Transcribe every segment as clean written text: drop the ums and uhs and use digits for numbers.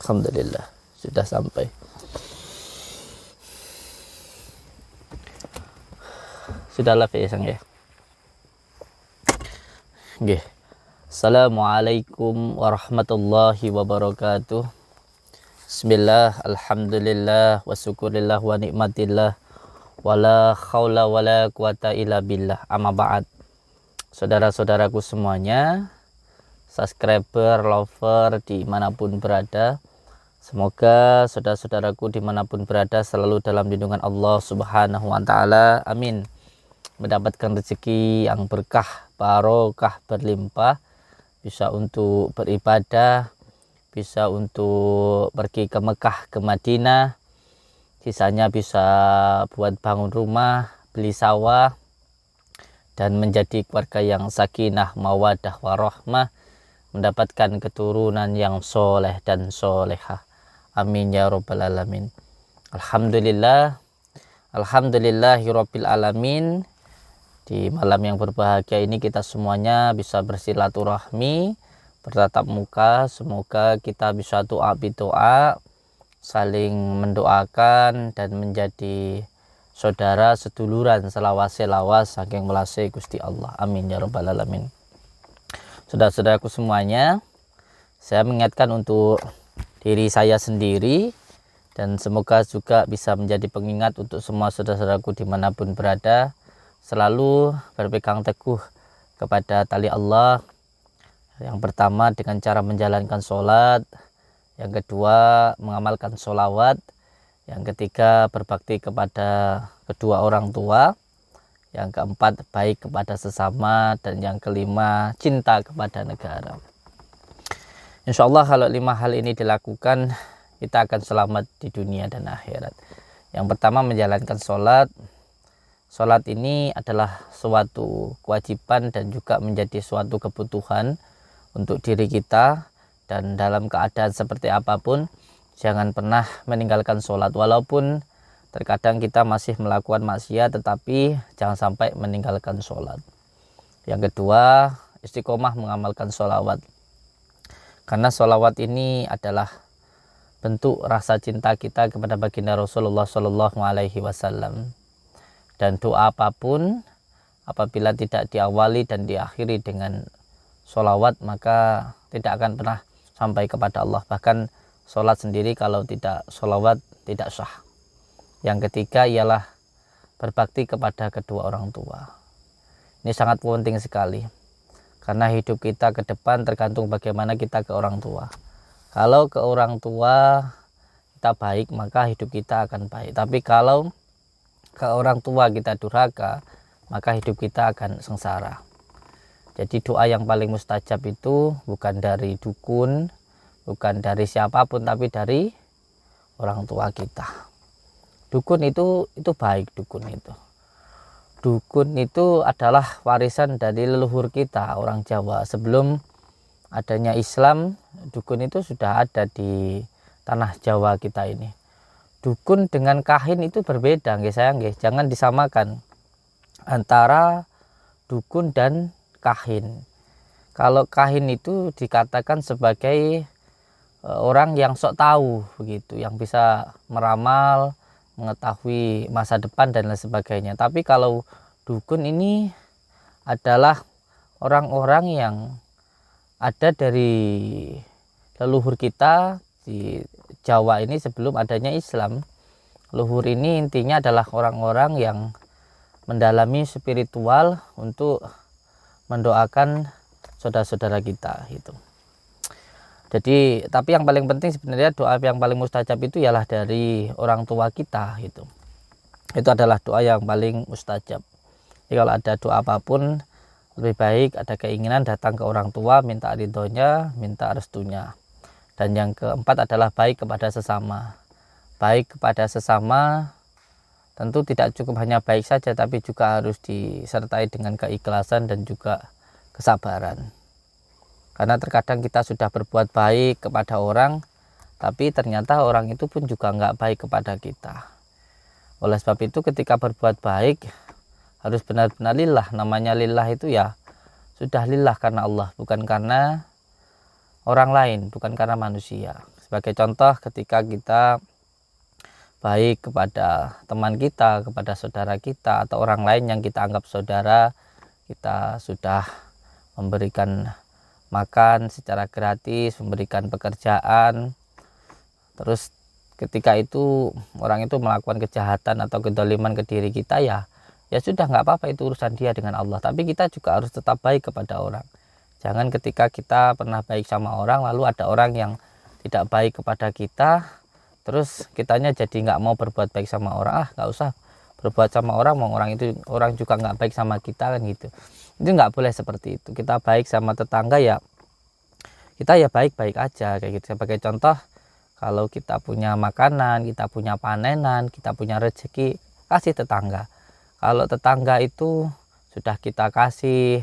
Alhamdulillah sudah sampai. Sudah live ya sang ya. Nggih. Assalamualaikum warahmatullahi wabarakatuh. Bismillah, alhamdulillah, wa syukurillah wa nikmatillah, wala khawla wala quwata illa billah. Amma ba'd. Saudara-saudaraku semuanya, subscriber, lover dimanapun berada, semoga saudara-saudaraku dimanapun berada selalu dalam lindungan Allah Subhanahu wa Ta'ala. Amin. Mendapatkan rezeki yang berkah, barokah, berlimpah, bisa untuk beribadah, bisa untuk pergi ke Mekah, ke Madinah, sisanya bisa buat bangun rumah, beli sawah, dan menjadi keluarga yang sakinah, mawadah, warahmah, mendapatkan keturunan yang soleh dan solehah. Amin ya rabbal alamin. Alhamdulillah, alhamdulillahirabbil alamin. Di malam yang berbahagia ini kita semuanya bisa bersilaturahmi, bertatap muka. Semoga kita bisa doa bidoa, saling mendoakan dan menjadi saudara seduluran selawas saking melase Gusti Allah. Amin ya rabbal alamin. Saudara-saudaraku semuanya, saya mengingatkan untuk diri saya sendiri dan semoga juga bisa menjadi pengingat untuk semua saudara-saudaraku dimanapun berada, selalu berpegang teguh kepada tali Allah. Yang pertama dengan cara menjalankan sholat, yang kedua mengamalkan sholawat, yang ketiga berbakti kepada kedua orang tua, yang keempat baik kepada sesama, dan yang kelima cinta kepada negara. Insya Allah kalau 5 hal ini dilakukan, kita akan selamat di dunia dan akhirat. Yang pertama menjalankan sholat. Sholat ini adalah suatu kewajiban dan juga menjadi suatu kebutuhan untuk diri kita, dan dalam keadaan seperti apapun jangan pernah meninggalkan sholat. Walaupun terkadang kita masih melakukan maksiat, tetapi jangan sampai meninggalkan sholat. Yang kedua, istiqomah mengamalkan sholawat, karena sholawat ini adalah bentuk rasa cinta kita kepada baginda Rasulullah Shallallahu Alaihi Wasallam. Dan doa apapun apabila tidak diawali dan diakhiri dengan sholawat, maka tidak akan pernah sampai kepada Allah. Bahkan sholat sendiri kalau tidak sholawat tidak sah. Yang ketiga ialah berbakti kepada kedua orang tua. Ini sangat penting sekali, karena hidup kita ke depan tergantung bagaimana kita ke orang tua. Kalau ke orang tua kita baik, maka hidup kita akan baik. Tapi kalau ke orang tua kita durhaka, maka hidup kita akan sengsara. Jadi doa yang paling mustajab itu bukan dari dukun, bukan dari siapapun, tapi dari orang tua kita. Dukun itu baik. Dukun itu adalah warisan dari leluhur kita, orang Jawa. Sebelum adanya Islam, dukun itu sudah ada di tanah Jawa kita ini. Dukun dengan kahin itu berbeda, nggih sayang nggih. Jangan disamakan antara dukun dan kahin. Kalau kahin itu dikatakan sebagai orang yang sok tahu begitu, yang bisa meramal, mengetahui masa depan dan lain sebagainya. Tapi kalau dukun ini adalah orang-orang yang ada dari leluhur kita di Jawa ini sebelum adanya Islam. Leluhur ini intinya adalah orang-orang yang mendalami spiritual untuk mendoakan saudara-saudara kita gitu. Jadi, tapi yang paling penting sebenarnya doa yang paling mustajab itu ialah dari orang tua kita gitu. Itu adalah doa yang paling mustajab. Jadi kalau ada doa apapun, lebih baik ada keinginan datang ke orang tua, minta ridhonya, minta restunya. Dan yang keempat adalah baik kepada sesama. Baik kepada sesama tentu tidak cukup hanya baik saja, tapi juga harus disertai dengan keikhlasan dan juga kesabaran. Karena terkadang kita sudah berbuat baik kepada orang, tapi ternyata orang itu pun juga nggak baik kepada kita. Oleh sebab itu ketika berbuat baik harus benar-benar lillah. Namanya lillah itu ya sudah lillah karena Allah, bukan karena orang lain, bukan karena manusia. Sebagai contoh, ketika kita baik kepada teman kita, kepada saudara kita, atau orang lain yang kita anggap saudara, kita sudah memberikan makan secara gratis, memberikan pekerjaan, terus ketika itu orang itu melakukan kejahatan atau kedoliman ke diri kita, ya sudah, nggak apa-apa, itu urusan dia dengan Allah. Tapi kita juga harus tetap baik kepada orang. Jangan ketika kita pernah baik sama orang, lalu ada orang yang tidak baik kepada kita, terus kitanya jadi nggak mau berbuat baik sama orang. Nggak usah berbuat sama orang, mau orang juga nggak baik sama kita, kan gitu. Itu nggak boleh seperti itu. Kita baik sama tetangga, ya kita ya baik-baik aja kayak gitu. Sebagai contoh, kalau kita punya makanan, kita punya panenan, kita punya rezeki, kasih tetangga. Kalau tetangga itu sudah kita kasih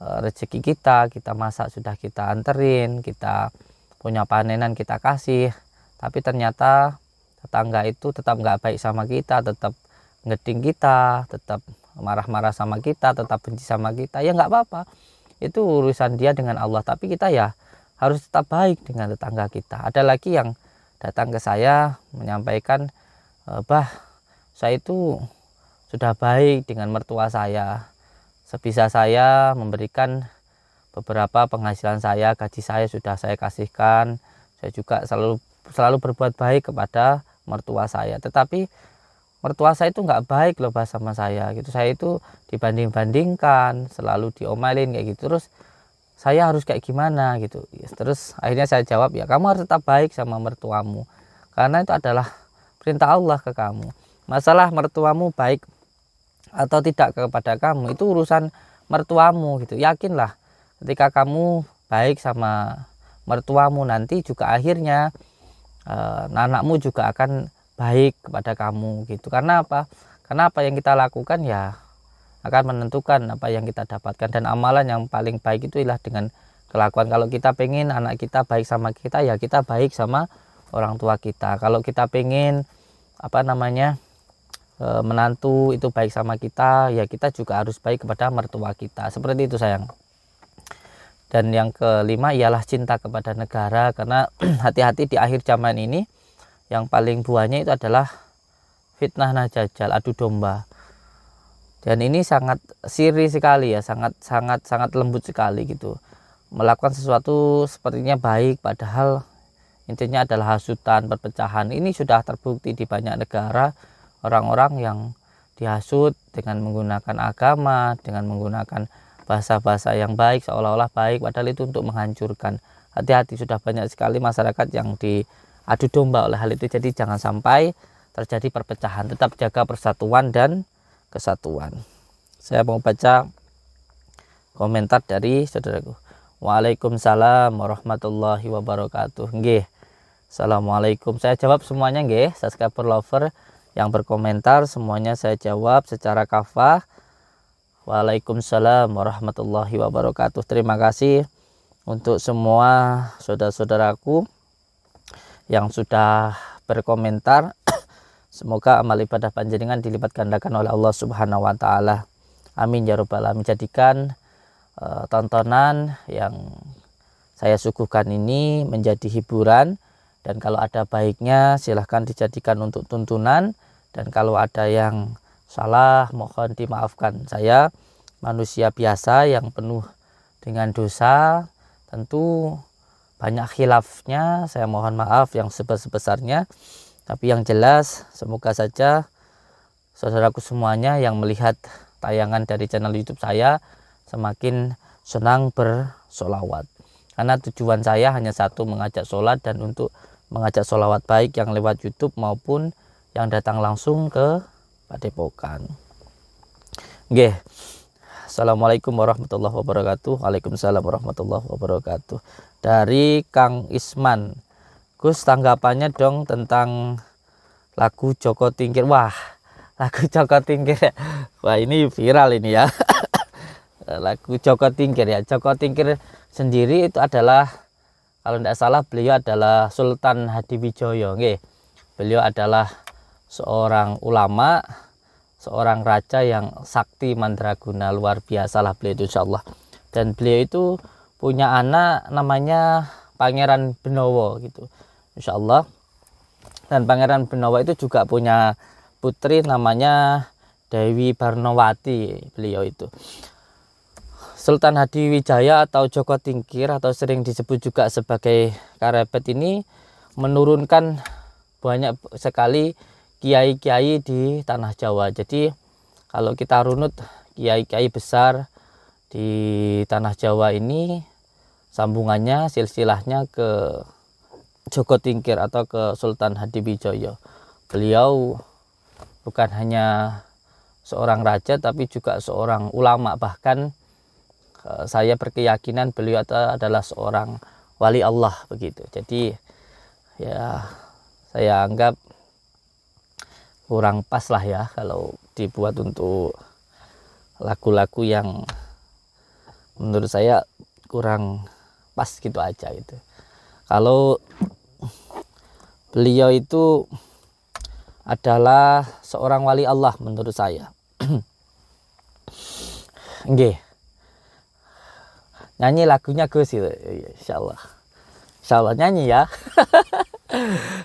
rezeki kita masak sudah kita anterin, kita punya panenan kita kasih, tapi ternyata tetangga itu tetap nggak baik sama kita, tetap ngeding kita, tetap marah-marah sama kita, tetap benci sama kita, ya nggak apa-apa, itu urusan dia dengan Allah. Tapi kita ya harus tetap baik dengan tetangga kita. Ada lagi yang datang ke saya menyampaikan, bah, saya itu sudah baik dengan mertua saya, sebisa saya memberikan beberapa penghasilan saya, gaji saya sudah saya kasihkan. Saya juga selalu berbuat baik kepada mertua saya. Tetapi mertua saya itu nggak baik loh bah sama saya gitu. Saya itu dibanding-bandingkan, selalu diomelin kayak gitu. Terus saya harus kayak gimana gitu. Terus akhirnya saya jawab, ya kamu harus tetap baik sama mertuamu, karena itu adalah perintah Allah ke kamu. Masalah mertuamu baik atau tidak kepada kamu, itu urusan mertuamu gitu. Yakinlah ketika kamu baik sama mertuamu, nanti juga akhirnya anakmu juga akan baik kepada kamu gitu. Karena apa? Karena apa yang kita lakukan ya akan menentukan apa yang kita dapatkan. Dan amalan yang paling baik itu ialah dengan kelakuan. Kalau kita pengen anak kita baik sama kita, ya kita baik sama orang tua kita. Kalau kita pengen menantu itu baik sama kita, ya kita juga harus baik kepada mertua kita. Seperti itu sayang. Dan yang kelima ialah cinta kepada negara, karena hati-hati di akhir zaman ini yang paling buahnya itu adalah fitnah najajal, adu domba. Dan ini sangat siri sekali ya, sangat lembut sekali gitu. Melakukan sesuatu sepertinya baik, padahal intinya adalah hasutan, perpecahan. Ini sudah terbukti di banyak negara. Orang-orang yang dihasut dengan menggunakan agama, dengan menggunakan bahasa-bahasa yang baik, seolah-olah baik, padahal itu untuk menghancurkan. Hati-hati, sudah banyak sekali masyarakat yang diadu domba oleh hal itu. Jadi jangan sampai terjadi perpecahan. Tetap jaga persatuan dan kesatuan. Saya mau baca komentar dari saudaraku. Waalaikumsalam warahmatullahi wabarakatuh. Nggih. Assalamualaikum. Saya jawab semuanya nggih, subscriber lover yang berkomentar semuanya saya jawab secara kafah. Waalaikumsalam warahmatullahi wabarakatuh. Terima kasih untuk semua saudara-saudaraku yang sudah berkomentar. Semoga amal ibadah panjenengan dilipat gandakan oleh Allah Subhanahu wa taala. Amin ya rabbal alamin. Jadikan tontonan yang saya suguhkan ini menjadi hiburan, dan kalau ada baiknya silahkan dijadikan untuk tuntunan, dan kalau ada yang salah mohon dimaafkan. Saya manusia biasa yang penuh dengan dosa, tentu banyak khilafnya, saya mohon maaf yang sebesar-besarnya. Tapi yang jelas semoga saja saudaraku semuanya yang melihat tayangan dari channel YouTube saya semakin senang bersolawat, karena tujuan saya hanya satu, mengajak sholat, dan untuk mengajak sholawat baik yang lewat YouTube maupun yang datang langsung ke Padepokan. Nggih. Assalamualaikum warahmatullahi wabarakatuh. Waalaikumsalam warahmatullahi wabarakatuh. Dari Kang Isman. Gus, tanggapannya dong tentang lagu Joko Tingkir. Wah, lagu Joko Tingkir. Wah, ini viral ini ya. Lagu Joko Tingkir ya. Joko Tingkir sendiri itu adalah, kalau tidak salah beliau adalah Sultan Hadiwijoyo. Nggih. Beliau adalah seorang ulama, seorang raja yang sakti mandraguna, luar biasa lah beliau itu insyaallah. Dan beliau itu punya anak namanya Pangeran Benowo gitu. insya Allah. Dan Pangeran Benawa itu juga punya putri namanya Dewi Barnowati. Beliau itu Sultan Hadiwijaya atau Joko Tingkir atau sering disebut juga sebagai Karebet ini menurunkan banyak sekali kiai-kiai di tanah Jawa. Jadi kalau kita runut kiai-kiai besar di tanah Jawa ini sambungannya silsilahnya ke Joko Tingkir atau ke Sultan Hadiwijaya. Beliau bukan hanya seorang raja tapi juga seorang ulama, bahkan saya berkeyakinan beliau adalah seorang wali Allah begitu. Jadi ya saya anggap kurang pas lah ya kalau dibuat untuk lagu-lagu yang menurut saya kurang pas gitu aja gitu. Kalau beliau itu adalah seorang wali Allah menurut saya. Nggih. Nyanyi lagunya Gus itu, insyaallah. Insyaallah nyanyi ya.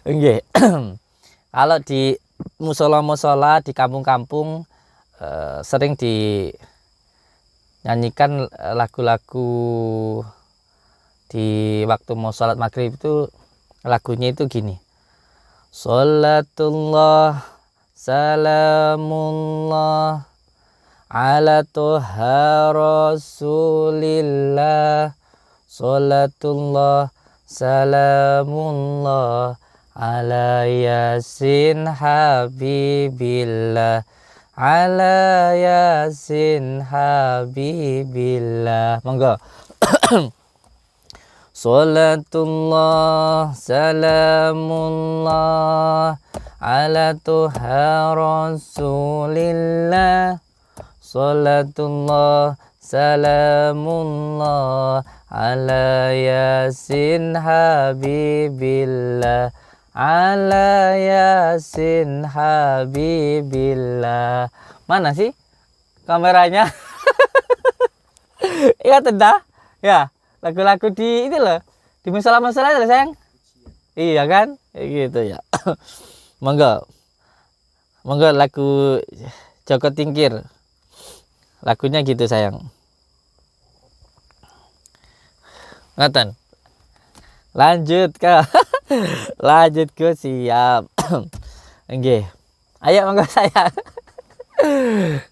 Nggih. Kalau di musola-musola di kampung-kampung sering dinyanyikan lagu-lagu di waktu mau sholat maghrib itu, lagunya itu gini. Sholatullah salamullah ala tuha rasulillah, sholatullah salamullah ala yasin habibillah, ala yasin habibillah. Monggo. Sholatullah salamullah ala tuha rasulillah, sholatullah salamullah ala yasin habibillah, ala yasin habibillah. Mana sih kameranya? Iya tidak ya, lagu-lagu di itu loh, di masalah-masalah itu sayang. Iya kan gitu ya. Monggo lagu Joko Tingkir, lagunya gitu sayang. Ngaten. Lanjut Kak. Lanjut ke siap. Nggih. Ayo monggo sayang.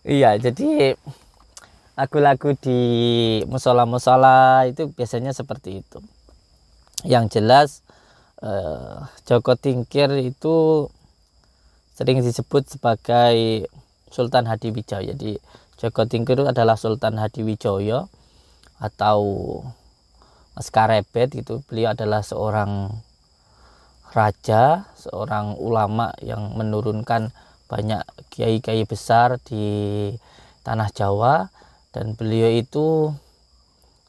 Iya, jadi lagu-lagu di musola-musola itu biasanya seperti itu. Yang jelas Joko Tingkir itu sering disebut sebagai Sultan Hadiwijaya. Jadi Joko Tingkir adalah Sultan Hadiwijaya atau Mas Karebet gitu. Beliau adalah seorang raja, seorang ulama yang menurunkan banyak kiai-kiai besar di tanah Jawa, dan beliau itu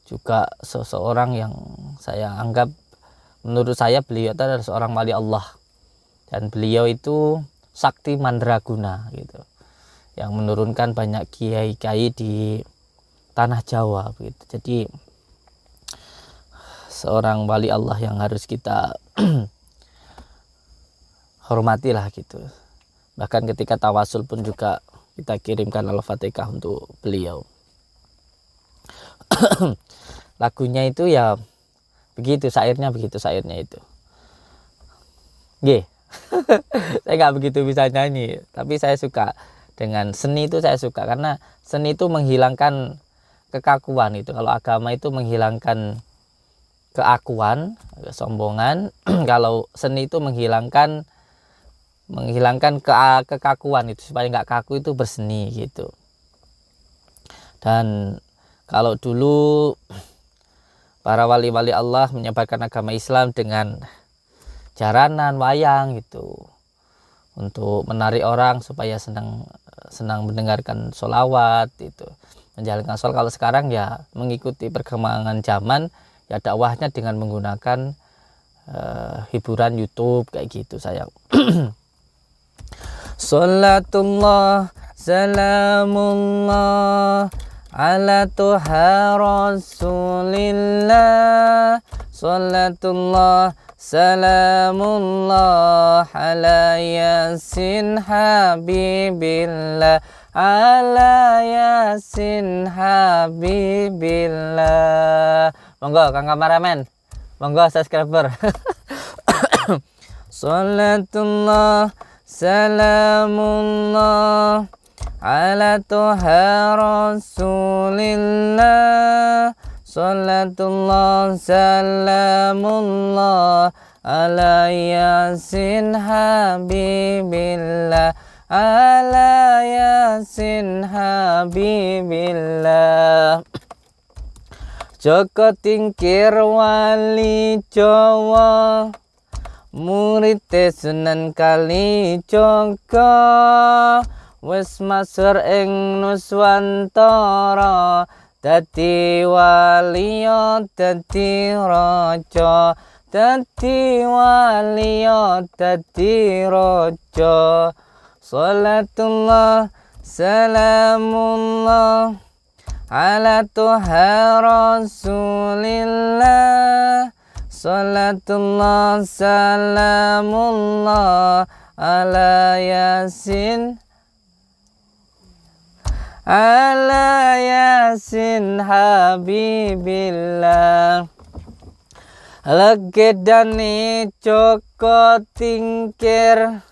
juga seseorang yang saya anggap, menurut saya beliau itu adalah seorang wali Allah, dan beliau itu sakti mandraguna gitu, yang menurunkan banyak kiai-kiai di tanah Jawa gitu. Jadi seorang wali Allah yang harus kita hormatilah gitu. Bahkan ketika tawasul pun juga kita kirimkan Al-Fatihah untuk beliau. Lagunya itu ya begitu, syairnya itu. Nggih. Saya nggak begitu bisa nyanyi, tapi saya suka dengan seni itu, saya suka karena seni itu menghilangkan kekakuan itu. Kalau agama itu menghilangkan keakuan, kesombongan. Kalau seni itu menghilangkan kekakuan itu, supaya nggak kaku itu berseni gitu. Dan kalau dulu para wali-wali Allah menyebarkan agama Islam dengan jaranan, wayang gitu, untuk menarik orang supaya senang mendengarkan sholawat itu, menjalankan sholat. Kalau sekarang ya mengikuti perkembangan zaman, ya dakwahnya dengan menggunakan hiburan YouTube kayak gitu sayang. Salatullah salamullah ala tuha rasulillah, Salatullah salamullah ala yasin habibillah, ala yasin habibillah. Monggo Kang kameramen, monggo subscriber. Salatullah salamullah ala tuha rasulillah. Salatullah salamullah ala yasin habibillah, ala yasin habibillah. Joko Tingkir wali Jawa, murid Sunan Kalijaga, wis masyhur ing Nuswantara, dadi waliya dadi raja, dadi waliya dadi raja. Salatullah salamullah ala tuha rasulillah. Salatullah salamullah ala yasin, ala yasin habibillah. Legedane Joko Tingkir,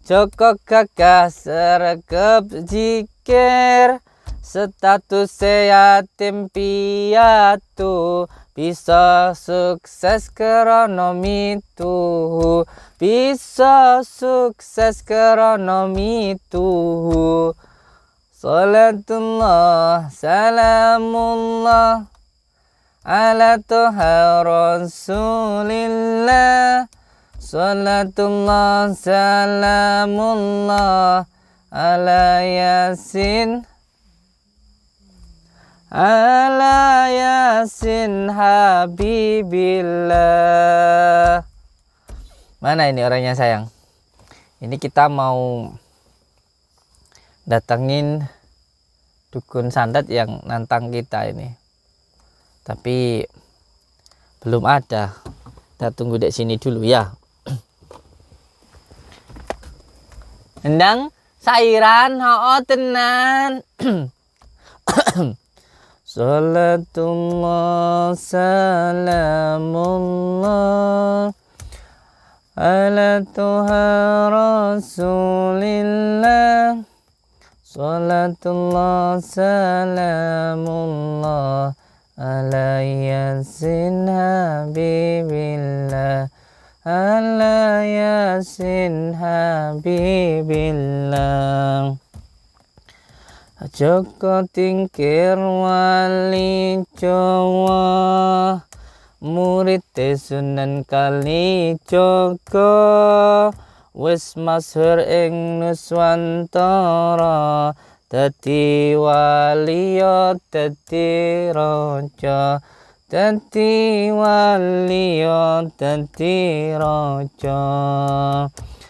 Joko gagah sregep jikir, status yatim piatu, bisa sukses krana mituhu, bisa sukses krana mituhu. Salatullah salamullah ala tuha rasulillah. Salatullah salamullah ala yasin, ala yasin habibillah. Mana ini orangnya sayang? Ini kita mau datangin dukun santet yang nantang kita ini, tapi belum ada. Kita tunggu di sini dulu ya. Endang sairan ho tenan. Salatullah salamullah ala tuha rasulillah. Salatullah salamullah ala yasin habibillah, ala yasin habibillah. Joko Tingkir wali Jawa, murid Sunan Kalijaga, wis masyhur ing Nuswantara, dadi waliya dadi raja, dadi waliya dadi raja.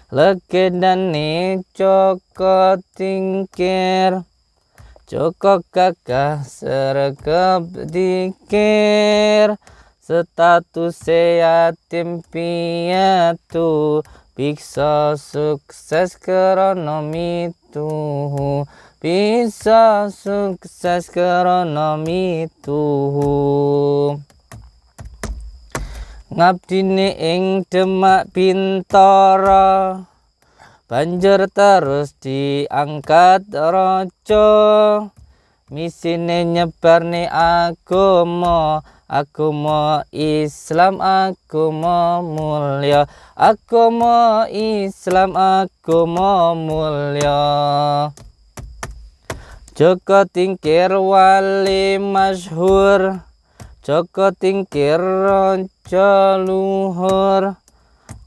Legedane Joko Tingkir, Joko gagah sregep dikir, status yatim piatu, bisa sukses krana mituhu, bisa sukses krana mituhu. Ngabdine ing Demak Bintara, banjur terus diangkat raja. Misine nyebarne agama, agama Islam, agama mulya, agama Islam, agama mulya. Joko Tingkir wali masyhur, Joko Tingkir raja luhur,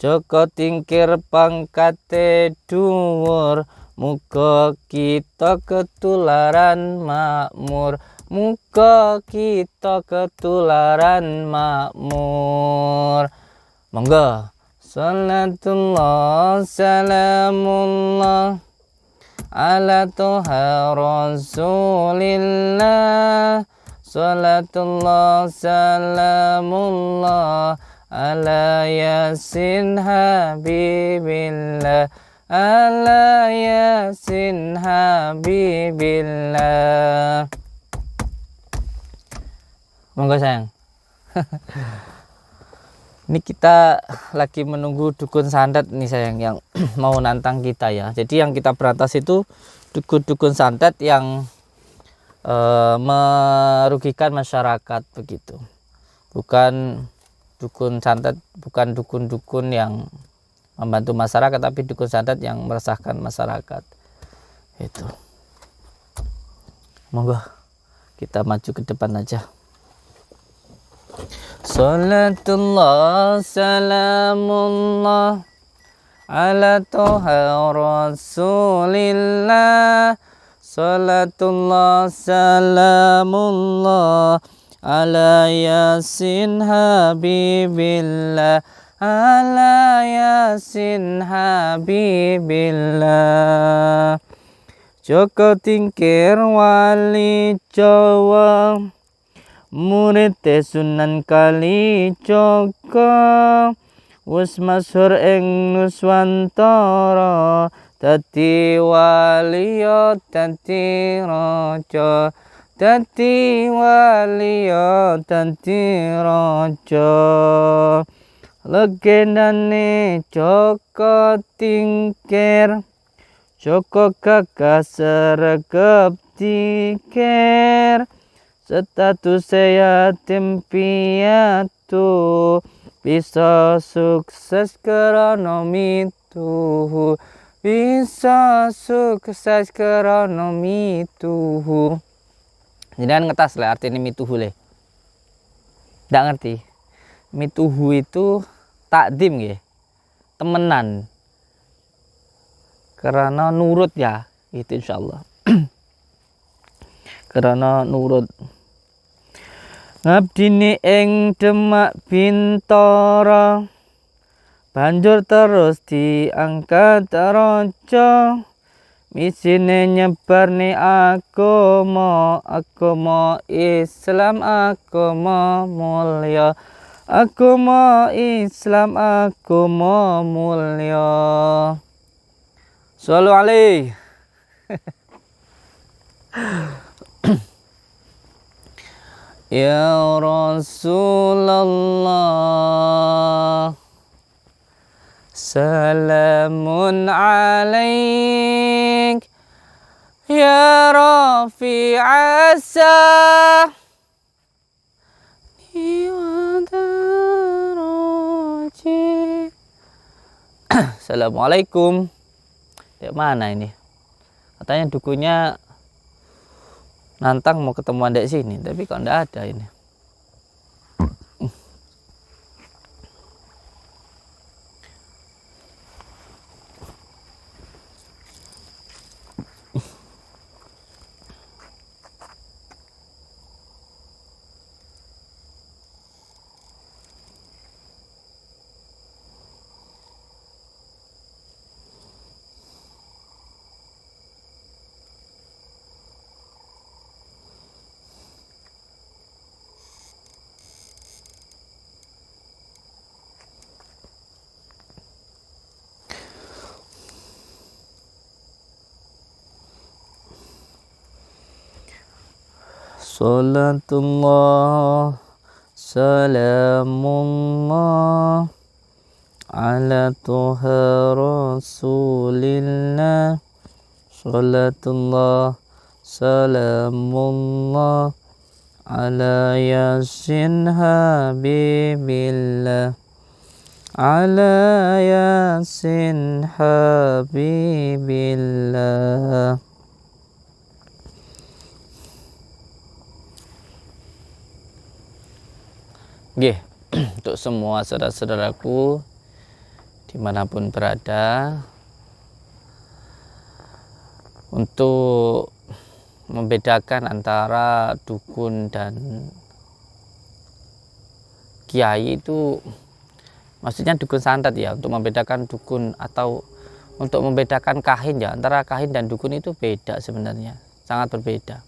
Joko Tingkir pangkate dhuwur, muga kita ketularan makmur, muga kita ketularan makmur. Monggo. Salatullah salamullah ala tuha rasulillah. Salatullah salamullah ala yasin habibillah, ala yasin habibillah. Monggo sayang. Ini kita lagi menunggu dukun santet nih sayang, yang mau nantang kita ya. Jadi yang kita berantas itu dukun-dukun santet yang merugikan masyarakat begitu. Bukan dukun santet, bukan dukun-dukun yang membantu masyarakat, tapi dukun santet yang meresahkan masyarakat. Itu. Monggo kita maju ke depan aja. Salatullah salamullah ala toha rasulillah. Salatullah salamullah ala yasin habibillah, ala yasin habibillah. Joko Tingkir wali Jawa, murid Sunan Kalijaga, wis masyhur ing Nuswantara, dadi waliya dadi raja, dadi waliya dadi raja. Legendane Joko Tingkir, Joko gagah sregep tikir, status yatim piatu, bisa sukses krana mituhu, bisa sukses krana mituhu. Jangan ngetas lah artinya mituhu le. Nggak ngerti. Mituhu itu takdim ya, temenan. Karena nurut ya, itu insyaallah. Karena nurut. Ngabdini ing Demak Bintara, banjur terus diangkat raja. Misine nyebarne agama, agama Islam, agama mulya, agama Islam, agama mulya. Shallu alaihi. Ya Rasulullah, salamun alaik, ya Rafi'asa niwadaraji. Assalamualaikum. Di mana ini? Katanya dukunya nantang mau ketemuan di sini, tapi kok ndak ada ini. Salatullah salamullah ala toha rasulillah. Salatullah salamullah ala yasin habibillah, ala yasin habibillah. Nggih, untuk semua saudara-saudaraku dimanapun berada, untuk membedakan antara dukun dan kiai itu, maksudnya dukun santet ya, untuk membedakan dukun atau untuk membedakan kahin ya, antara kahin dan dukun itu beda sebenarnya, sangat berbeda.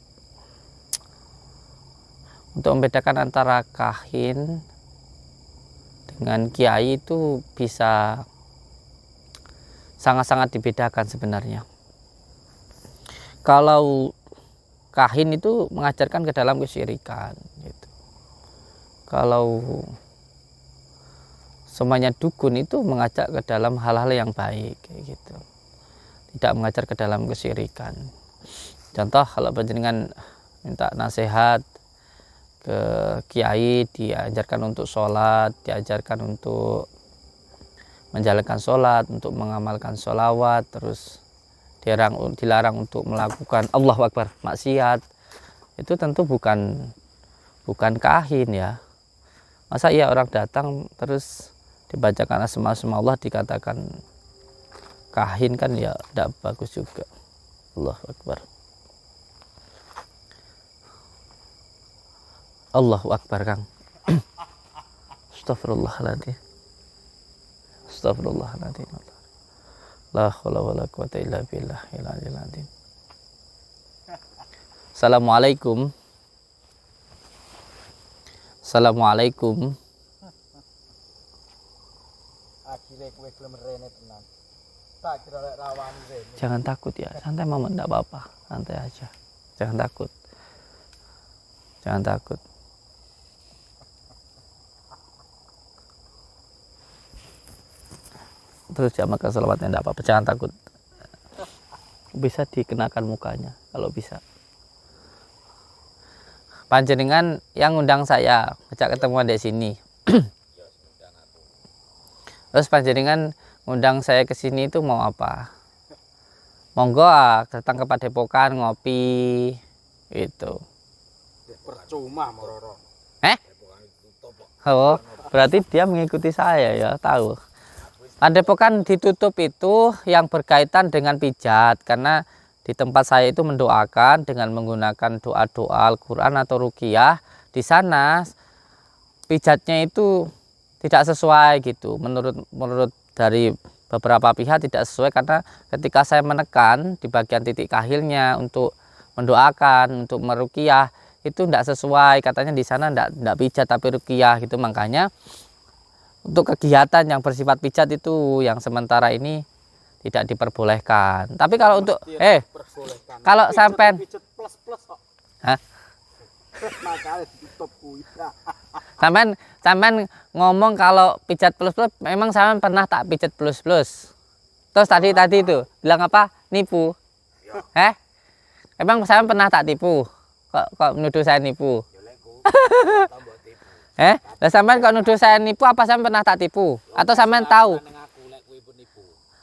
untuk membedakan antara kahin dengan kiai itu bisa sangat-sangat dibedakan sebenarnya. Kalau kahin itu mengajarkan ke dalam kesyirikan gitu. Kalau semuanya dukun itu mengajak ke dalam hal-hal yang baik kayak gitu, tidak mengajar ke dalam kesyirikan. Contoh, kalau panjenengan minta nasihat ke kiai, diajarkan untuk sholat, diajarkan untuk menjalankan sholat, untuk mengamalkan sholawat, terus dilarang untuk melakukan Allahu Akbar, maksiat, itu tentu bukan kahin ya. Masa iya orang datang terus dibacakan asma-asma Allah dikatakan kahin, kan ya tidak bagus juga. Allahu Akbar. Allahu Akbar, Kang. Astagfirullahaladzim. Astagfirullahaladzim. La haula wala quwata illa billahil aliyil azim. Assalamualaikum. Assalamualaikum. Jangan takut ya, santai Mama, enggak apa-apa, santai aja. Jangan takut. Jangan takut. Terus jamakan selawatnya, enggak apa-apa, jangan takut. Bisa dikenakan mukanya kalau bisa. Panjenengan yang undang saya, ajak ketemuan di sini. Terus panjenengan undang saya ke sini itu mau apa? Monggo datang ke Padepokan ngopi itu. Percuma Mororo. Oh, berarti dia mengikuti saya ya, tahu. Padepokan ditutup itu yang berkaitan dengan pijat, karena di tempat saya itu mendoakan dengan menggunakan doa-doa Al-Quran atau Ruqyah. Di sana pijatnya itu tidak sesuai gitu. Menurut dari beberapa pihak tidak sesuai, karena ketika saya menekan di bagian titik kahilnya untuk mendoakan, untuk meruqyah, itu tidak sesuai. Katanya di sana tidak pijat tapi ruqyah gitu. Makanya untuk kegiatan yang bersifat pijat itu yang sementara ini tidak diperbolehkan. Tapi kalau untuk kalau sampai sampean ngomong kalau pijat plus memang sampean pernah tak pijat plus. Terus tadi itu bilang apa? Nipu. Emang sampean pernah tak tipu? Kok menuduh saya nipu? Lah sampean kok nuduh saya nipu, apa sampean pernah tak tipu? Atau sampean tahu?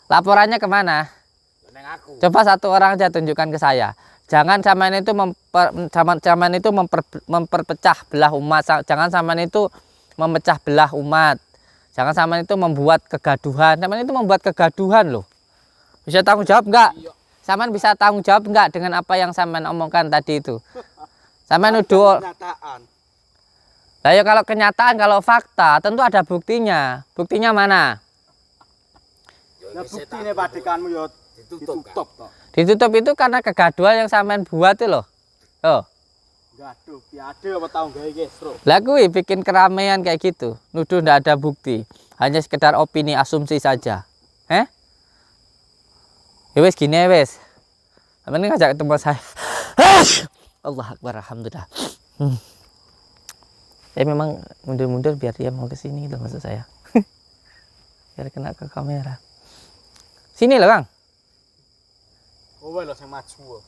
Laporannya kemana? Coba satu orang aja tunjukkan ke saya. Jangan sampean itu memperpecah belah umat. Jangan sampean itu memecah belah umat. Jangan sampean itu membuat kegaduhan. Sampean itu membuat kegaduhan loh. Bisa tanggung jawab enggak? Sampean bisa tanggung jawab enggak dengan apa yang sampean omongkan tadi itu? Sampean nuduh. Lah ya kalau kenyataan, kalau fakta tentu ada buktinya. Buktinya mana? Ya buktinya padekanmu ya ditutup. Ditutup itu karena kegaduhan yang sampean buat itu loh. Oh. Gaduh, piade apa tau gawe iki, Bro. Lah kuwi bikin keramaian kayak gitu. Nuduh ndak ada bukti. Hanya sekedar opini, asumsi saja. Ya wes gini wes. Sampeyan ngajak ketemu saya. Allah Akbar, alhamdulillah. Saya memang mundur-mundur biar dia mau ke sini gitu maksud saya. Biar kena ke kamera. Sini loh, Kang. Oh, lho sing maju.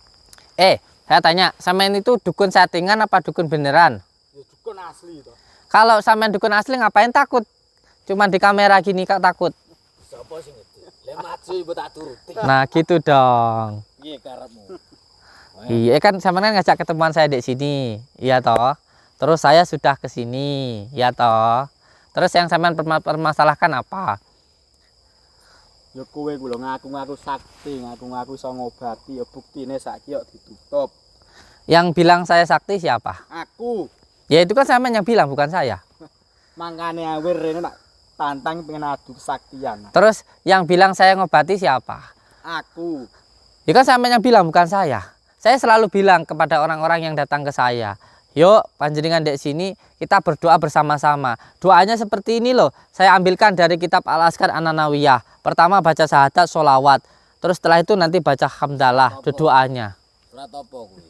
Saya tanya, sampean itu dukun settingan apa dukun beneran? Ya dukun asli to. Kalau sampean dukun asli ngapain takut? Cuman di kamera gini kak takut. Sapa sing ngedit? Lah maju ibu tak turuti. Nah, gitu dong. Piye karepmu? Iya kan sampean kan ngajak ketemuan saya di sini. Iya toh? Terus saya sudah ke sini, ya toh. Terus yang sampean permasalahkan apa? Ya kowe ku lho ngaku-ngaku sakti, ngaku-ngaku iso ngobati, ya buktine saiki kok ditutup. Yang bilang saya sakti siapa? Aku. Ya itu kan sampean yang bilang, bukan saya. Mangkane awir rene tak tantang pengen adu kesaktian. Terus yang bilang saya ngobati siapa? Aku. Ya kan sampean yang bilang, bukan saya. Saya selalu bilang kepada orang-orang yang datang ke saya, Yuk panjenengan dek sini kita berdoa bersama-sama. Doanya seperti ini loh. Saya ambilkan dari kitab Al-Azkar An-Nanawiyah. Pertama baca syahadat, sholawat. Terus setelah itu nanti baca hamdalah, doanya. Surat apa kuwi?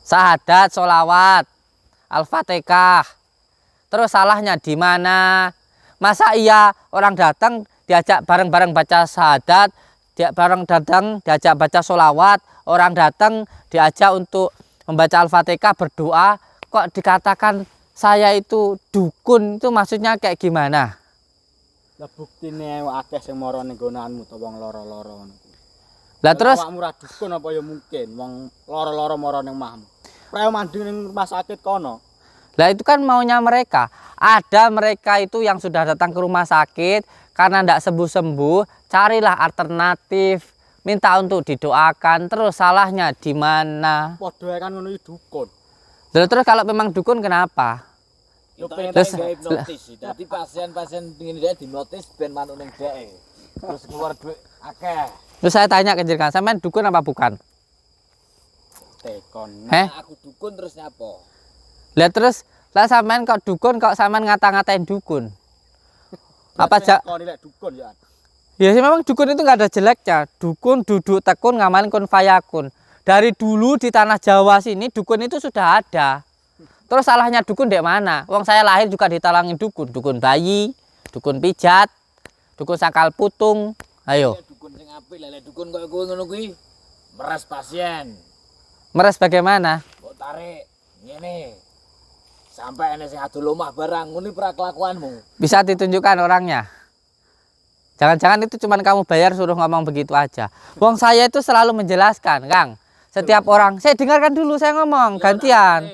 Syahadat, sholawat, Al-Fatihah. Terus salahnya di mana? Masa iya orang datang diajak bareng-bareng baca syahadat, bareng datang diajak baca sholawat, orang datang diajak untuk membaca Al-Fatihah, berdoa, kok dikatakan saya itu dukun, itu maksudnya kayak gimana? Lah buktine akeh sing mara ning nggonanmu to wong lara-lara ngono. Lah terus awakmu ra dukun apa ya mungkin wong lara-lara mara ning omahmu. Preo manding ning rumah sakit kono. lah itu kan maunya mereka. Ada mereka itu yang sudah datang ke rumah sakit karena tidak sembuh-sembuh, carilah alternatif, minta untuk didoakan. Terus salahnya di mana? Padha kan ngono iki dukun. Lah terus kalau memang dukun kenapa? Kita pengen itu terus- gawe hipnotis. Dadi pasien-pasien pengin dia dihipnotis ben manut ning dhek. Terus keluar duit akeh. Terus saya tanya ke jenengan, sampean dukun apa bukan? Tekon. Heh? Nah, aku dukun terus nyapa? Lah terus lah sampean kok dukun, kok sampean ngata-ngatain dukun? Apa kok nek dukun ya. Ya sih memang dukun itu nggak ada jeleknya. Dukun duduk tekun ngamalin kun fayakun. Dari dulu di tanah Jawa sini dukun itu sudah ada. Terus salahnya dukun dek mana? Wong saya lahir juga ditalangin dukun. Dukun bayi, dukun pijat, dukun sakal putung. Ayo, Dukun sing apik lele dukun koyo kowe ngono kuwi meres pasien. meres bagaimana? Mbok tarik ngene. Sampai ana sing adol omah barang ngene pra kelakuanmu. Bisa ditunjukkan orangnya? Jangan-jangan itu cuma kamu bayar suruh ngomong begitu aja. Wong saya itu selalu menjelaskan, Kang. Setiap orang, saya dengarkan dulu saya ngomong, gantian.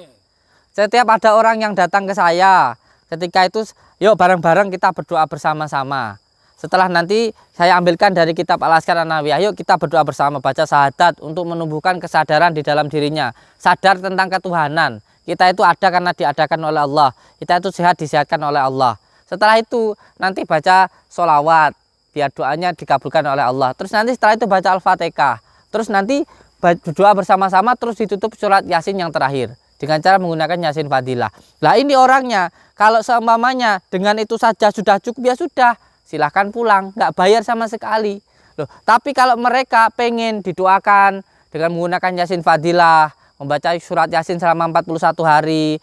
Setiap ada orang yang datang ke saya, ketika itu yuk bareng-bareng kita berdoa bersama-sama. Setelah nanti saya ambilkan dari kitab Al-Azkar An-Nanawiyah, yuk kita berdoa bersama, baca syahadat untuk menumbuhkan kesadaran di dalam dirinya. Sadar tentang ketuhanan. Kita itu ada karena diadakan oleh Allah. Kita itu sehat disehatkan oleh Allah. Setelah itu nanti baca sholawat, biar doanya dikabulkan oleh Allah. Terus nanti setelah itu baca Al-Fatihah. Terus nanti berdoa bersama-sama, terus ditutup surat Yasin yang terakhir. Dengan cara menggunakan Yasin Fadilah. Lah ini orangnya, kalau seumpamanya dengan itu saja sudah cukup, ya sudah, silahkan pulang, nggak bayar sama sekali. Loh, tapi kalau mereka pengen didoakan dengan menggunakan Yasin Fadilah, membaca surat Yasin selama 41 hari,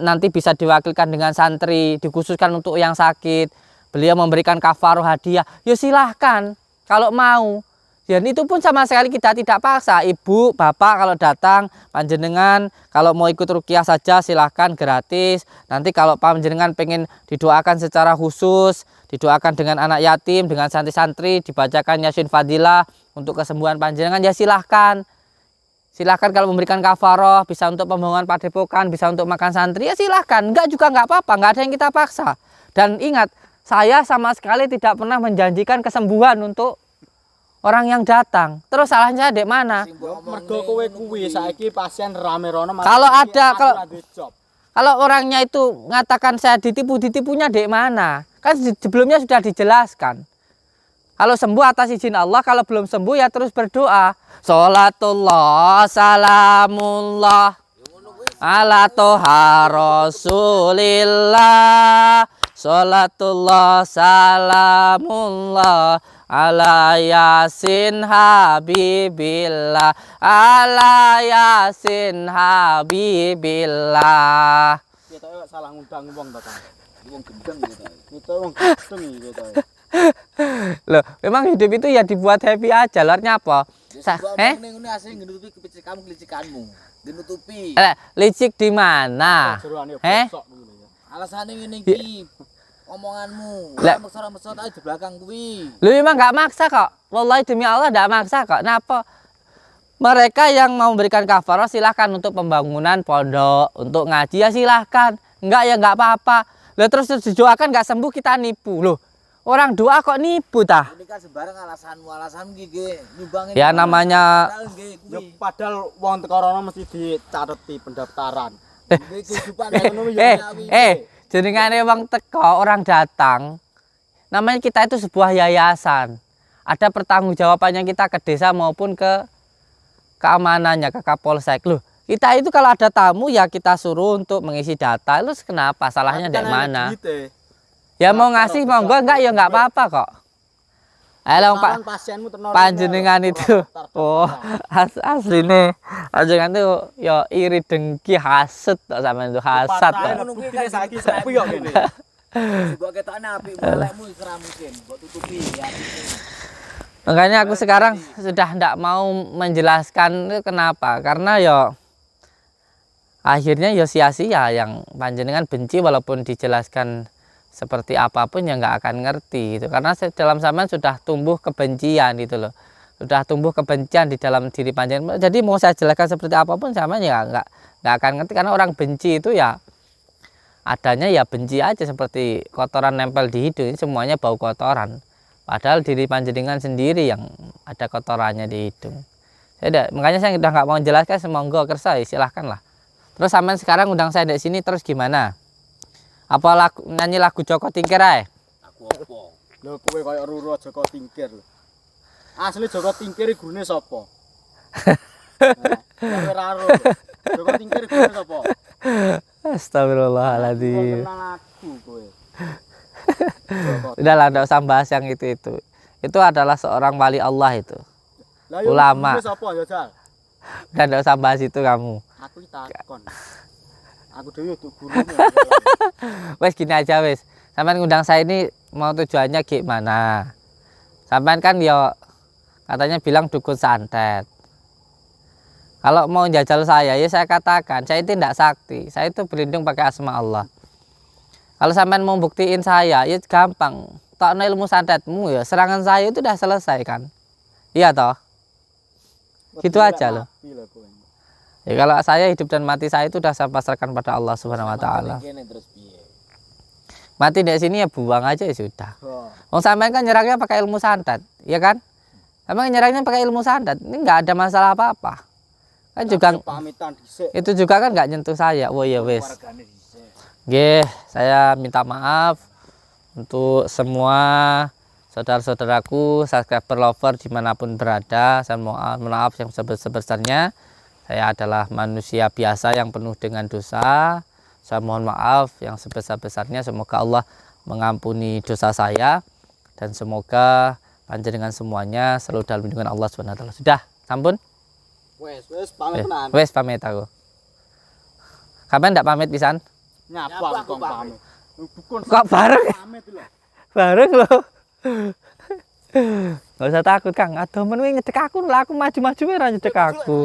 nanti bisa diwakilkan dengan santri, dikhususkan untuk yang sakit, beliau memberikan kafaroh hadiah, ya silahkan kalau mau. Dan itu pun sama sekali kita tidak paksa. Ibu, bapak kalau datang, panjenengan kalau mau ikut ruqyah saja silahkan gratis. Nanti kalau panjenengan pengen didoakan secara khusus, didoakan dengan anak yatim, dengan santri-santri, dibacakan Yasin Fadilah untuk kesembuhan panjenengan, ya silahkan. Silahkan kalau memberikan kafaroh, bisa untuk pembangunan padepokan, bisa untuk makan santri, ya silahkan. Enggak juga enggak apa-apa, enggak ada yang kita paksa. Dan ingat, saya sama sekali tidak pernah menjanjikan kesembuhan untuk orang yang datang. Terus salahnya dek mana? Mergo kowe kuwi saiki pasien rame rono. Kalau ada, kalau orangnya itu ngatakan saya ditipu-ditipunya dek mana? Kan sebelumnya sudah dijelaskan. Kalau sembuh atas izin Allah, kalau belum sembuh ya terus berdoa. Sholatullah, salamullah, ala toha rasulillah. Sholatullah, salamullah, ala yasin habibillah, ala yasin habibillah. Kita salah ngundang wong to, Kang. Wong gendeng gitu. Kita wong gedeng iki kita. Loh, memang hidup itu ya dibuat happy aja. Luarnya apa? Ngene asli ngenutupi kepicikanmu kelicikanmu. Dinutupi. Licik di mana? Jeroane Eh? bosok ngono ya. Alasane ngene iki. Omonganmu. Lah. Mesra-mesra aja di belakang kuwi. Lu memang nggak maksa kok. Wallahi demi Allah nggak maksa kok. Kenapa? Mereka yang mau memberikan kafarah silahkan untuk pembangunan pondok, untuk ngaji ya silahkan. Enggak ya nggak apa-apa. Lah terus didoakan nggak sembuh kita nipu. Loh, orang doa kok nipu tah? Ini kan sembarang alasanmu iki nyumbangin. Ya namanya Ya padahal wong teko rono mesti dicateti pendaftaran. kehidupan ekonomi ya. jenengane wong teko, orang datang. Namanya kita itu sebuah yayasan. Ada pertanggungjawabannya kita ke desa maupun ke keamanannya, ke Kapolsek. Loh, Kita itu kalau ada tamu ya kita suruh untuk mengisi data. Lu kenapa? Salahnya Kan dari enak mana? duite. Ya mau ngasih monggo enggak ya enggak apa-apa kok. Halo Pak. Lawan pasienmu ternolong. Panjenengan itu oh asline panjenengan tuh ya iri dengki hasut tok sampean itu hasad Patah, tok. buktine saiki sepi kok ngene. Mbok ketokne apik melekmu wis ora mungkin. Mbok tutupi ya. Makanya aku sekarang sudah tidak mau menjelaskan itu kenapa, karena ya akhirnya ya sia-sia yang panjenengan benci walaupun dijelaskan seperti apapun ya nggak akan ngerti itu, karena dalam sampean sudah tumbuh kebencian gitu loh, sudah tumbuh kebencian di dalam diri panjenengan. Jadi mau saya jelaskan seperti apapun sampean ya nggak akan ngerti, karena orang benci itu ya adanya ya benci aja, seperti kotoran nempel di hidung, semuanya bau kotoran. Padahal diri panjenengan sendiri yang ada kotorannya di hidung. Makanya saya udah nggak mau jelaskan, semonggo kersa silahkan lah. Terus sampean sekarang undang saya di sini terus gimana? Apa nyanyi lagu Joko Tingkir ae? Aku opo? Lho kowe koyo Ruro Joko Tingkir lho. Asli Joko Tingkir iki gurune sapa? Kowe ra ro. Joko Tingkir gurune sapa? Astagfirullahaladzim. Kenal aku kowe. Udah lah, enggak usah bahas yang itu. Itu adalah seorang wali Allah itu. Lah yo Ulama. gurune sapa ya, Jal? Udah enggak usah bahas itu kamu. Aku iki takon. Aku dhewe tuh gurune. Wes gini aja wes. Sampean ngundang saya ini mau tujuannya gimana? Sampean kan ya katanya bilang dukun santet. Kalau mau jajal saya ya saya katakan saya itu tidak sakti. Saya itu berlindung pakai asma Allah. Kalau sampean mau buktiin saya ya gampang. Tokno ilmu santetmu ya serangan saya itu udah selesai kan. Iya toh? Gitu aja loh. Ya kalau saya hidup dan mati saya itu udah saya pasrahkan pada Allah Subhanahu wa taala. Mati di sini ya buang aja ya sudah. Wong sampean kan nyerangnya pakai ilmu santet, ya kan? Sampean nyerangnya pakai ilmu santet, ini nggak ada masalah apa-apa. Kan juga pamitan dhisik. itu juga kan nggak nyentuh saya. Oh ya wes. Nggih, saya minta maaf untuk semua saudara-saudaraku, subscriber lover dimanapun berada. Saya mohon maaf yang sebesar-besarnya. Saya adalah manusia biasa yang penuh dengan dosa. Saya mohon maaf yang sebesar-besarnya. Semoga Allah mengampuni dosa saya dan semoga panjenengan semuanya selalu dalam lindungan Allah SWT. Sudah, sampun? Wes pamit tenan. Wes pamit aku. Kapan ndak pamit pisan? Nyapa aku pamit. Dukun Kok bareng? pamit lho. Bareng loh. Gak usah takut Kang. Aduh men kuwi ngedek aku lah, aku maju-maju ora nyedek aku.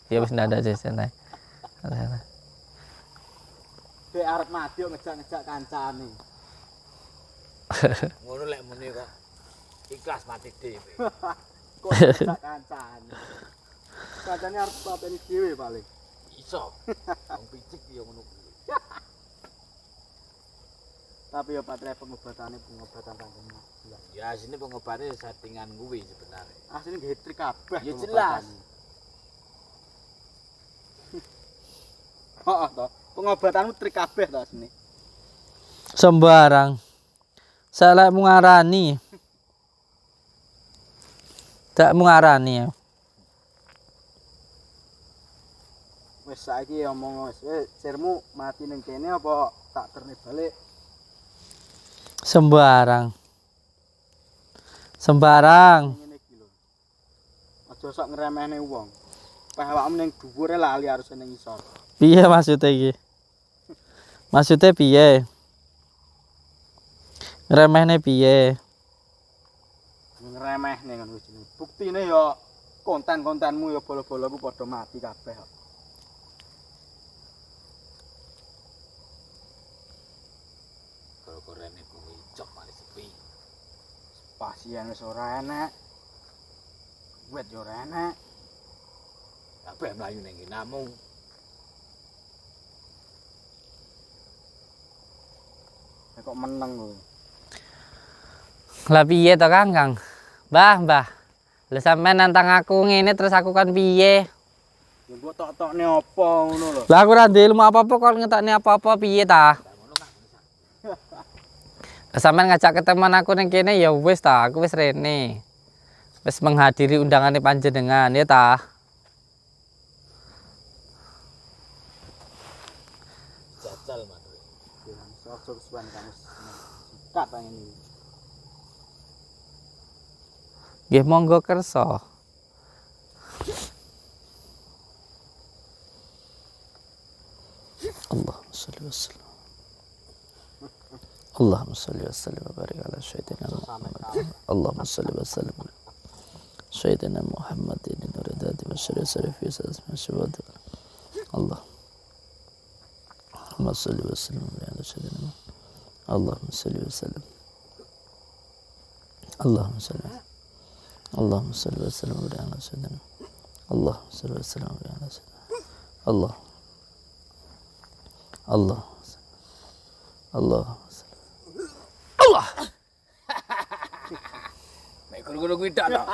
Ya wis ndak ada jajan ae. Dek arep mati kok ngejak-ngejak kancane. Ngono lek muni kok ikhlas mati dhewe. Kok ngejak kancane. Kancane arep pateni dhewe paling. Iso. Wong picik ya ngono kuwi. Tapi ya Pak Tre pengobatan panjenengan. Ya sini pengobatnya settingan kuwi sebenarnya. Asline nggih trik kabeh. Ya jelas. Heeh toh. Pengobatanmu trik kabeh to asline. Sembarang. Saya mengarani. Tak mengarani ya. Wis saiki omong wis sirmu mati ning kene apa tak terne balik? Sembarang. Sembarang. Ngene iki lho. Aja sok ngremehne wong. Peh awakmu ning dhuwure lali harus ning isor. Piye maksudnya iki? Maksudnya piye? Ngremehne piye? Ngremehne ngono wis jenenge. Buktine ya konten-kontenmu ya bolo-boloku padha mati kabeh kok. Gara-garane kuwi cok malah sepi. Pasien wis ora enek. Wet yo ora enek. Kabeh mlayu ning namung Kok meneng kowe. Lah piye to Kang? Mbah. Lah sampean nantang aku ngene terus aku kan piye? Ya mbok tok-tokne apa ngono lho. Lah aku ora ndek ilmu apa-apa kok ngetokne apa-apa piye ta? Lah sampean ngajak ketemuan aku ning kene ya wis ta, aku wis rene. Wis menghadiri undangane panjenengan ya ta. aja kesuwen Kang. Sikat ta ngene. Nggih monggo kersa. Allahumma sholli wa sallim. Allahumma sholli wa sallim wa barik ala sayyidina Muhammad. Allahumma sholli wa sallim. Sayyidina Muhammadin nuridati wa syarif fi asma syawad. Allahumma sholli wa sallim ala sayyidina. Allahumma sholli wa sallim. Allahumma sholli. Allahumma sholli wa sallim ala sayyidina. Allahumma sholli wa sallim ala sayyidina. Allah. Allah. Allah. Allah. Nek guru-guru kuwi tok to.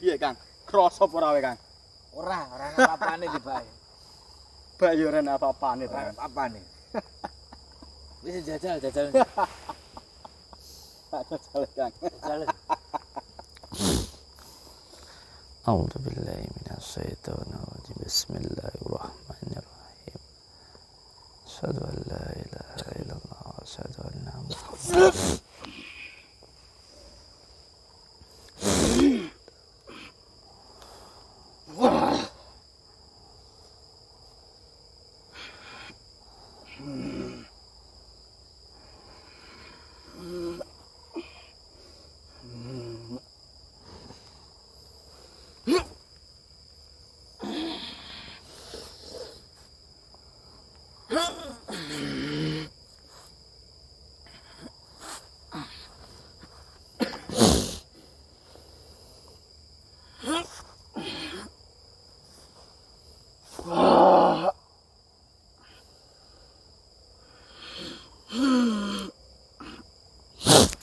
Piye Kang? Krasa apa ora wae Kang? Ora apa-apane dibae. Bak yo ora apa-apane ta. Apa-apane. Wis jajal. Tak jajal Kang. Jajal. A'udzu billahi minasyaitonir rajim. Bismillahirrahmanirrahim. Asyhadu an la ilaha illallah wa asyhadu anna Muhammadan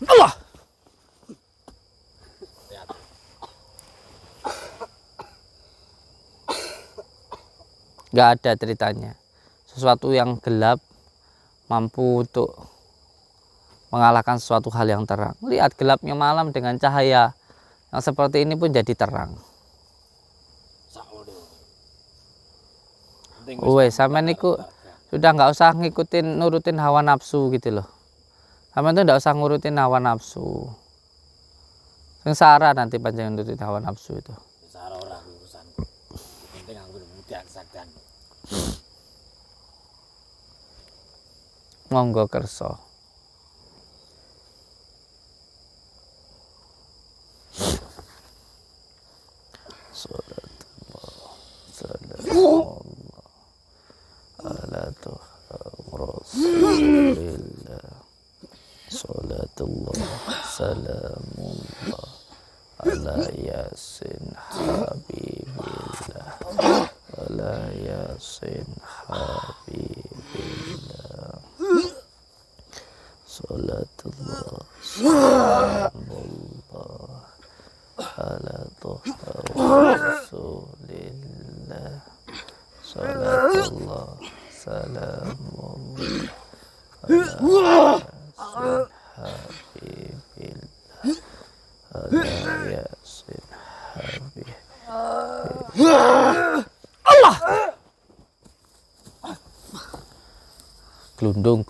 Allah. Nggak ada ceritanya. Sesuatu yang gelap mampu untuk mengalahkan sesuatu hal yang terang. Lihat gelapnya malam dengan cahaya yang seperti ini pun jadi terang. Wes, sampean niku sudah nggak usah ngikutin nurutin hawa nafsu gitu loh. Sampean tuh nggak usah ngurutin hawa nafsu. Sengsara nanti panjang nurutin hawa nafsu itu. Sengsara ora urusanku. Penting aku mudian sadar. Monggo kersa. Salatullah salamullah ala rasulillah. Salatullah salamullah ala yasin habibillah. Ala yasin habibillah. Salatullah salamullah ala rasulillah. Salatullah salamullah ala habibillah. Ala yasin habibillah. Allah. Glundung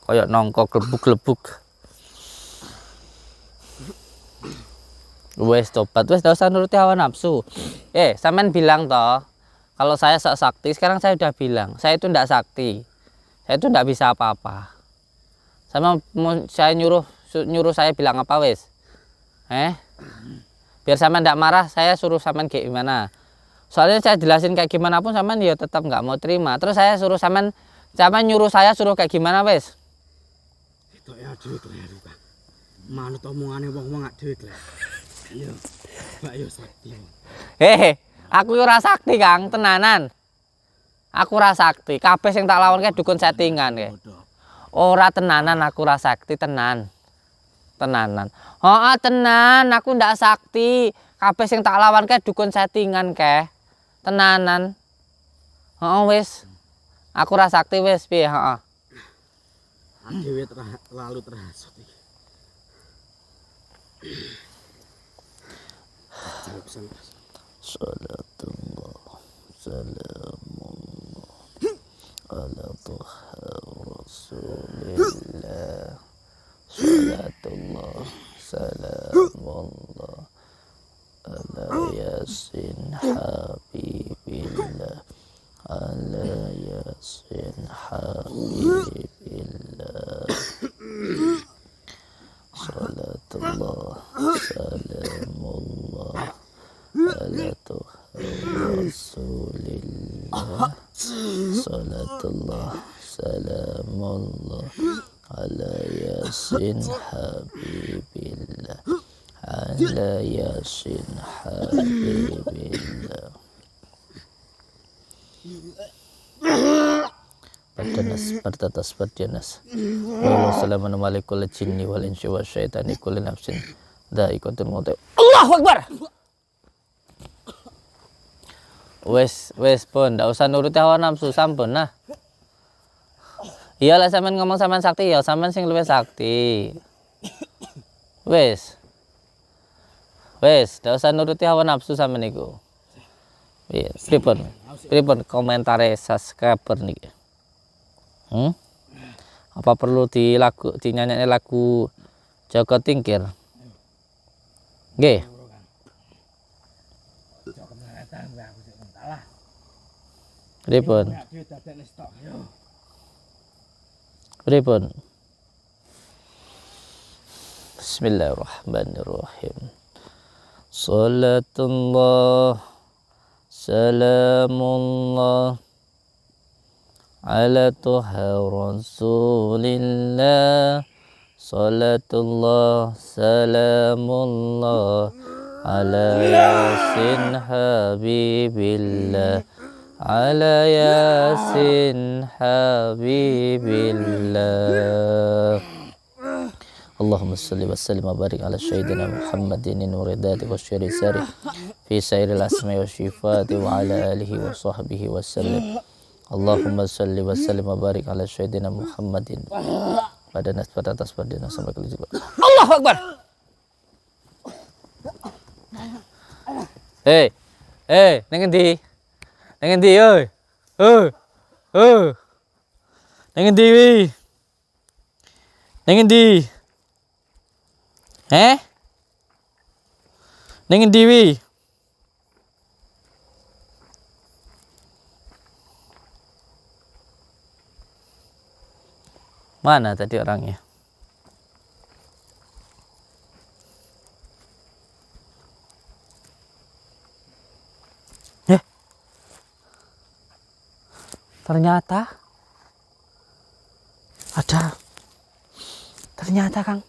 kayak nongko glebuk-glebuk. Wes tobat, wes gak usah nuruti hawa nafsu. Sampean bilang toh, kalau saya sok sakti, sekarang saya udah bilang, saya itu ndak sakti. Saya itu ndak bisa apa-apa. Saya nyuruh saya bilang apa wes? Biar sampean ndak marah, saya suruh sampean kayak gimana? Soalnya saya jelasin kayak gimana pun sampean ya tetap nggak mau terima. Terus saya suruh sampean nyuruh saya suruh kayak gimana wes? Itu ya duit le Pak. Manut omongane wong-wong gak duit le. Iya. Mbak yo sakti. Aku ora sakti, Kang, tenanan. Aku ora sakti. Kabeh sing tak lawan kae dukun settingan kae. Ora tenanan aku ora sakti tenan. Tenanan. Tenan, aku ndak sakti. Kabeh sing tak lawan kae dukun settingan kae. Tenanan. Wis. Aku ora sakti wis piye, Dhewe lalu terhasut iki. Salatullah salamullah ala Tuhan Rasulillah. Salatullah salamullah ala Yasin Habibillah, ala Yasin Habibillah. Salatullah salamullah ala Tuhan Rasulillah. Salatullah salamullah ala Yasin Habibillah, ala Yasin Habibillah. Bertatas berdianas. Wassalamualaikum warahmatullahi jinni wal insi wasyaitani kulli nafsin dha'iqatul maut. Allahu Akbar. Wes pun, ndak usah nuruti hawa nafsu sampun nah. Iyalah sampean ngomong sampean sakti ya, sampean sing luwih sakti. Wes, ndak usah nuruti hawa nafsu sampean niku. Iya, pripun komentare subscriber niki? Apa perlu dinyanyi lagu Joko Tingkir? Nggih. Pripun? Bismillahirrahmanirrahim. Salatullah salamullah ala Tuhan Rasulillah. Salatullah salamullah ala Yasin Habibillah, ala Yasin Habibillah. Allahumma salli wa sallim wa barik ala sayyidina Muhammadin nuridati wa syari sari fi sairil asma'i wa syifati wa ala alihi wa sahbihi wa sallim. Allahumma salli wa sallim wa barik ala sayyidina Muhammadin pada nas pada atas pada nas sampai ke juga. Allahu Akbar. Nang endi? Nang endi oi? Nang endi wi? Nang endi? Nang endi wi? Mana tadi orangnya? Ternyata ada. Ternyata Kang,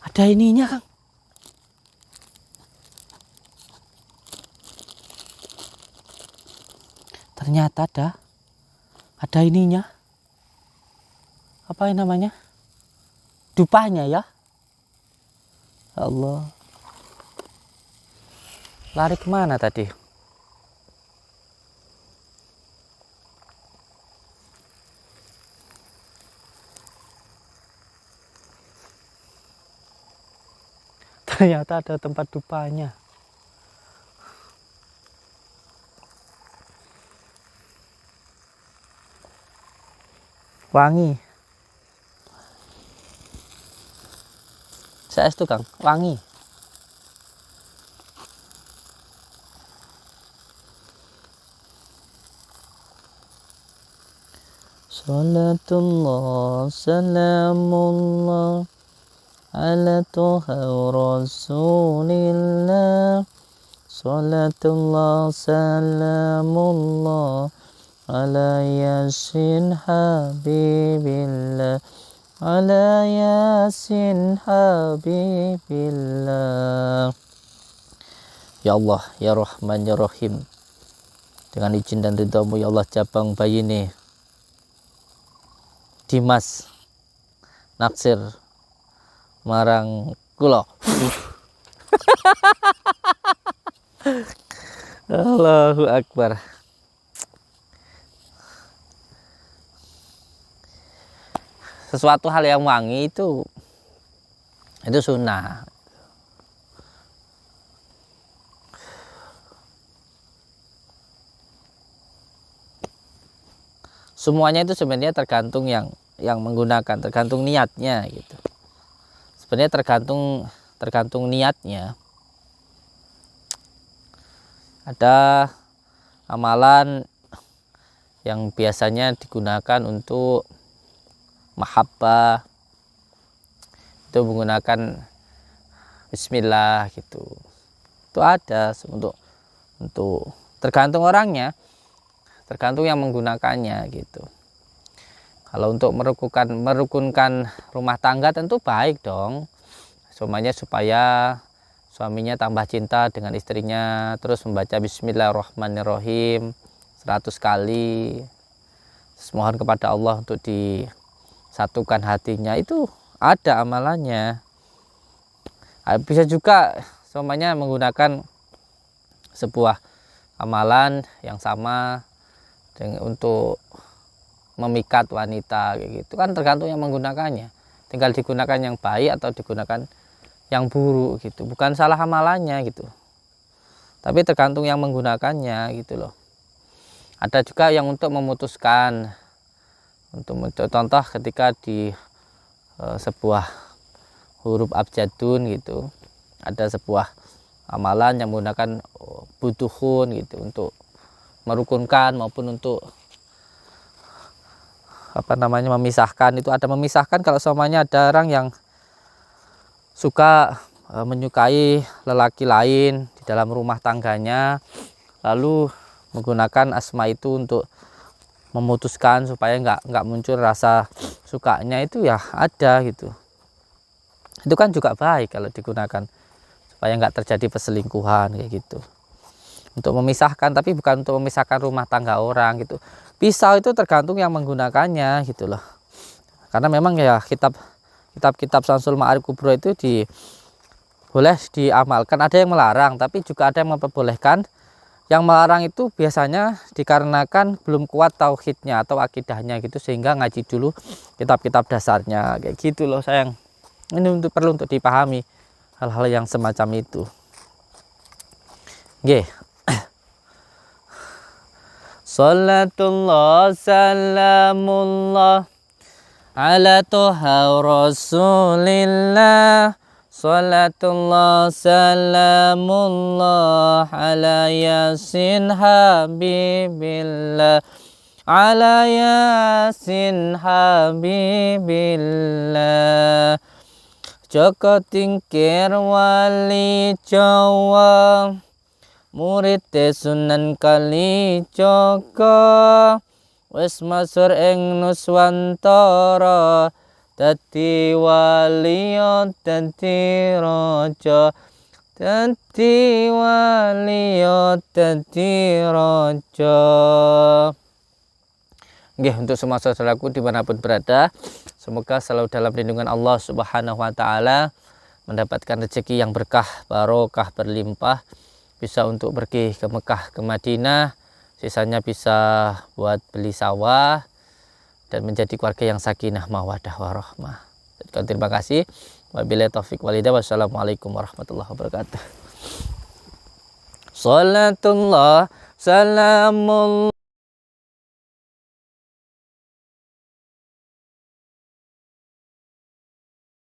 ada ininya Kang. Ternyata ada ininya. Apa yang namanya? Dupanya ya. Allah. Lari kemana tadi? Ternyata ada tempat dupanya. Wangi. Saya itu Kang, wangi. Salatullah salamullah ala Tuhan Rasulillah. Salatullah salamullah ala Yasin Habibillah, ala Yasin Habibillah. Ya Allah, ya Rahman, ya Rahim, dengan izin dan ridhamu ya Allah, cabang bayi ini Dimas naksir marang kula. Allahu Akbar. Sesuatu hal yang wangi itu sunnah. semuanya itu sebenarnya tergantung yang menggunakan, tergantung niatnya gitu. Sebenarnya tergantung niatnya. Ada amalan yang biasanya digunakan untuk mahabbah, itu menggunakan bismillah gitu. Itu ada untuk tergantung orangnya, tergantung yang menggunakannya gitu. Kalau untuk merukunkan rumah tangga tentu baik dong, semuanya supaya suaminya tambah cinta dengan istrinya, terus membaca bismillahirrahmanirrahim 100 kali, mohon kepada Allah untuk disatukan hatinya, itu ada amalannya. Bisa juga semuanya menggunakan sebuah amalan yang sama untuk memikat wanita kayak gitu kan, tergantung yang menggunakannya, tinggal digunakan yang baik atau digunakan yang buruk gitu, bukan salah amalannya gitu, tapi tergantung yang menggunakannya gitu loh. Ada juga yang untuk memutuskan, untuk contoh ketika di sebuah huruf abjadun gitu, ada sebuah amalan yang menggunakan butuhun gitu, untuk merukunkan maupun untuk memisahkan. Itu ada memisahkan kalau semuanya ada orang yang suka menyukai lelaki lain di dalam rumah tangganya, lalu menggunakan asma itu untuk memutuskan supaya nggak muncul rasa sukanya, itu ya ada gitu. Itu kan juga baik kalau digunakan supaya nggak terjadi perselingkuhan kayak gitu, untuk memisahkan, tapi bukan untuk memisahkan rumah tangga orang gitu. Pisau itu tergantung yang menggunakannya gitu loh, karena memang ya kitab Syamsul Ma'arif Kubro itu boleh diamalkan. Ada yang melarang, tapi juga ada yang memperbolehkan. Yang melarang itu biasanya dikarenakan belum kuat tauhidnya atau akidahnya gitu, sehingga ngaji dulu kitab-kitab dasarnya kayak gitu loh sayang. Ini perlu untuk dipahami hal-hal yang semacam itu. Nggih. Salatullah salamullah ala toha rasulillah. Salatullah salamullah ala yasin habibillah. Ala yasin habibillah. Joko tingkir wali Jawa, murid Sunan Kalijaga, wis masur ing Nuswantara, dadi wali dadi raja, dadi wali dadi raja. Nggih, untuk semua saudaraku dimanapun berada, semoga selalu dalam lindungan Allah Subhanahu wa Ta'ala, mendapatkan rezeki yang berkah, barokah, berlimpah, bisa untuk pergi ke Mekah, ke Madinah, sisanya bisa buat beli sawah dan menjadi keluarga yang sakinah mawaddah warahmah. Terima kasih. Wabillahi taufik walhidayah. Wassalamualaikum warahmatullahi wabarakatuh. Salatullah salamullah